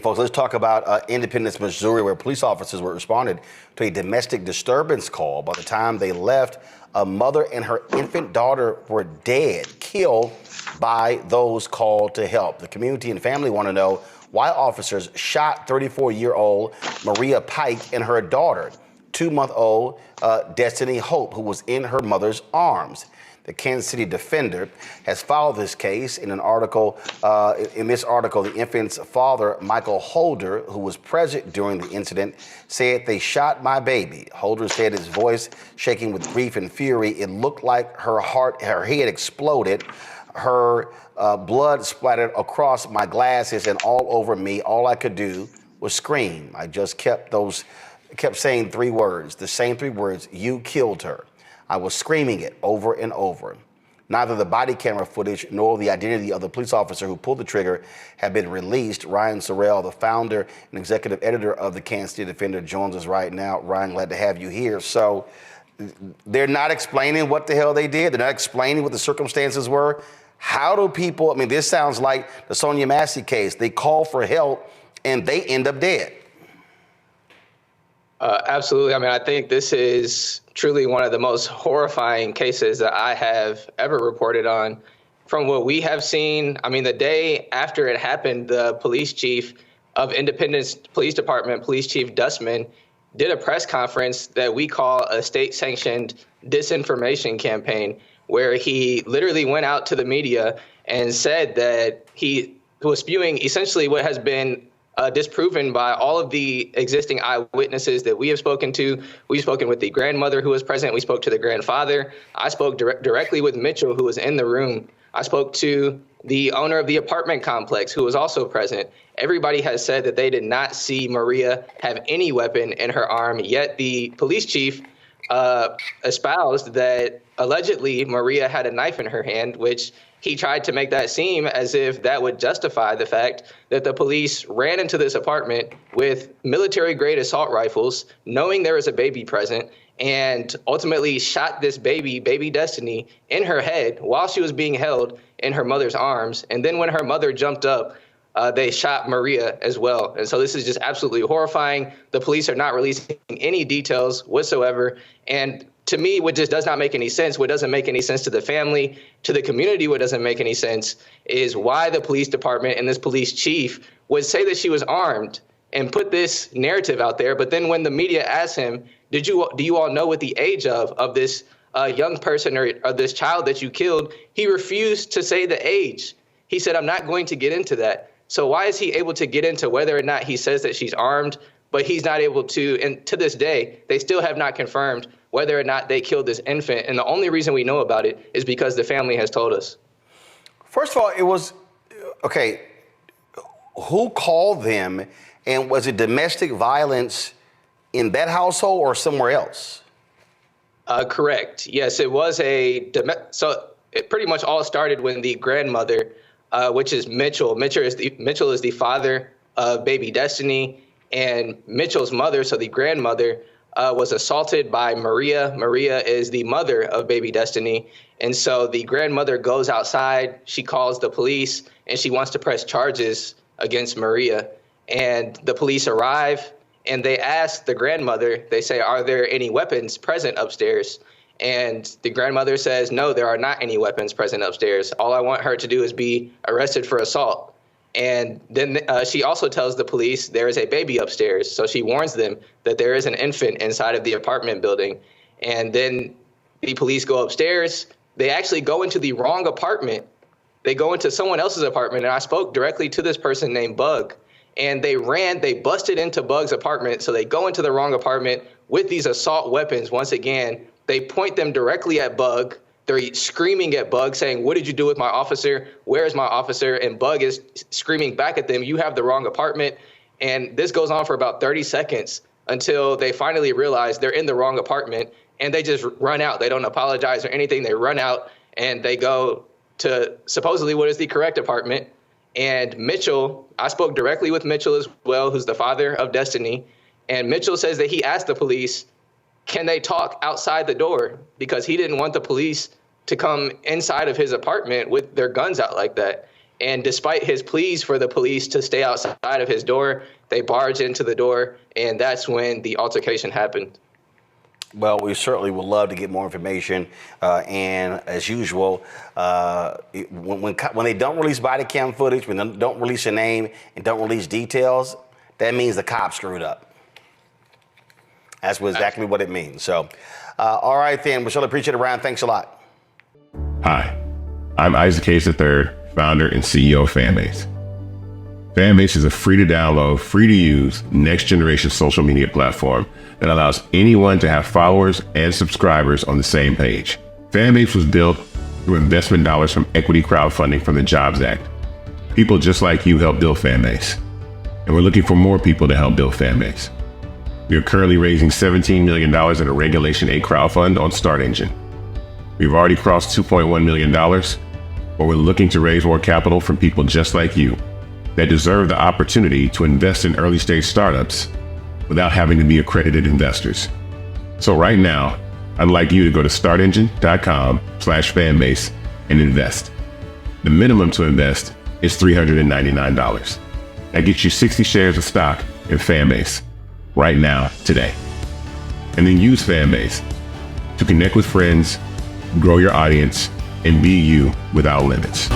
Folks, let's talk about Independence, Missouri, where police officers were responded to a domestic disturbance call. By the time they left, a mother and her infant daughter were dead, killed by those called to help. The community and family want to know why officers shot 34-year-old Maria Pike and her daughter, 2-month-old Destinii Hope, who was in her mother's arms. The Kansas City Defender has followed this case. In an article, the infant's father, Michael Holder, who was present during the incident, said, "They shot my baby." Holder said, his voice shaking with grief and fury, "It looked like her head exploded. Her blood splattered across my glasses and all over me. All I could do was scream. I just kept saying three words, the same three words, 'You killed her.' I was screaming it over and over." Neither the body camera footage nor the identity of the police officer who pulled the trigger have been released. Ryan Sorrell, the founder and executive editor of the Kansas City Defender, joins us right now. Ryan, glad to have you here. So they're not explaining what the hell they did. They're not explaining what the circumstances were. How do people, this sounds like the Sonia Massey case. They call for help and they end up dead. Absolutely. I think this is truly one of the most horrifying cases that I have ever reported on. From what we have seen, the day after it happened, the police chief of Independence Police Department, Police Chief Dustman, did a press conference that we call a state-sanctioned disinformation campaign, where he literally went out to the media and said that he was spewing essentially what has been disproven by all of the existing eyewitnesses that we have spoken to. We've spoken with the grandmother who was present. We spoke to the grandfather. I spoke directly with Mitchell, who was in the room. I spoke to the owner of the apartment complex, who was also present. Everybody has said that they did not see Maria have any weapon in her arm, yet the police chief espoused that allegedly Maria had a knife in her hand, which he tried to make that seem as if that would justify the fact that the police ran into this apartment with military-grade assault rifles, knowing there was a baby present, and ultimately shot this baby Destinii, in her head while she was being held in her mother's arms. And then when her mother jumped up, they shot Maria as well. And so this is just absolutely horrifying. The police are not releasing any details whatsoever. And to me, what just does not make any sense, what doesn't make any sense to the family, to the community, what doesn't make any sense is why the police department and this police chief would say that she was armed and put this narrative out there. But then when the media asked him, do you all know what the age of this young person or this child that you killed, he refused to say the age. He said, "I'm not going to get into that." So why is he able to get into whether or not he says that she's armed, but he's not able to, and to this day, they still have not confirmed whether or not they killed this infant. And the only reason we know about it is because the family has told us. First of all, it was, okay, who called them, and was it domestic violence in that household or somewhere else? Correct. Yes, it was so it pretty much all started when the grandmother, which is Mitchell. Mitchell is the father of baby Destinii, and Mitchell's mother, so the grandmother, was assaulted by Maria. Maria is the mother of baby Destinii. And so the grandmother goes outside, she calls the police, and she wants to press charges against Maria. And the police arrive, and they ask the grandmother, they say, "Are there any weapons present upstairs?" And the grandmother says, "No, there are not any weapons present upstairs. All I want her to do is be arrested for assault." And then she also tells the police there is a baby upstairs. So she warns them that there is an infant inside of the apartment building. And then the police go upstairs. They actually go into the wrong apartment. They go into someone else's apartment. And I spoke directly to this person named Bug. And they busted into Bug's apartment. So they go into the wrong apartment with these assault weapons. Once again, they point them directly at Bug. They're screaming at Bug, saying, "What did you do with my officer? Where is my officer?" And Bug is screaming back at them, "You have the wrong apartment." And this goes on for about 30 seconds until they finally realize they're in the wrong apartment, and they just run out. They don't apologize or anything. They run out, and they go to supposedly what is the correct apartment. And Mitchell, I spoke directly with Mitchell as well, who's the father of Destinii. And Mitchell says that he asked the police, can they talk outside the door? Because he didn't want the police to come inside of his apartment with their guns out like that. And despite his pleas for the police to stay outside of his door, they barged into the door, and that's when the altercation happened. Well, we certainly would love to get more information. And as usual, when they don't release body cam footage, when they don't release a name and don't release details, that means the cops screwed up. That's exactly what it means. So, all right, then. We certainly appreciate it, Ryan. Thanks a lot. Hi, I'm Isaac Hayes III, founder and CEO of Fanbase. Fanbase is a free to download, free to use, next generation social media platform that allows anyone to have followers and subscribers on the same page. Fanbase was built through investment dollars from equity crowdfunding from the Jobs Act. People just like you help build Fanbase, and we're looking for more people to help build Fanbase. We are currently raising $17 million in a Regulation A crowdfund on Start Engine. We've already crossed $2.1 million, but we're looking to raise more capital from people just like you that deserve the opportunity to invest in early stage startups without having to be accredited investors. So right now, I'd like you to go to startengine.com/fanbase and invest. The minimum to invest is $399. That gets you 60 shares of stock in Fanbase right now, today. And then use Fanbase to connect with friends, grow your audience, and be you without limits.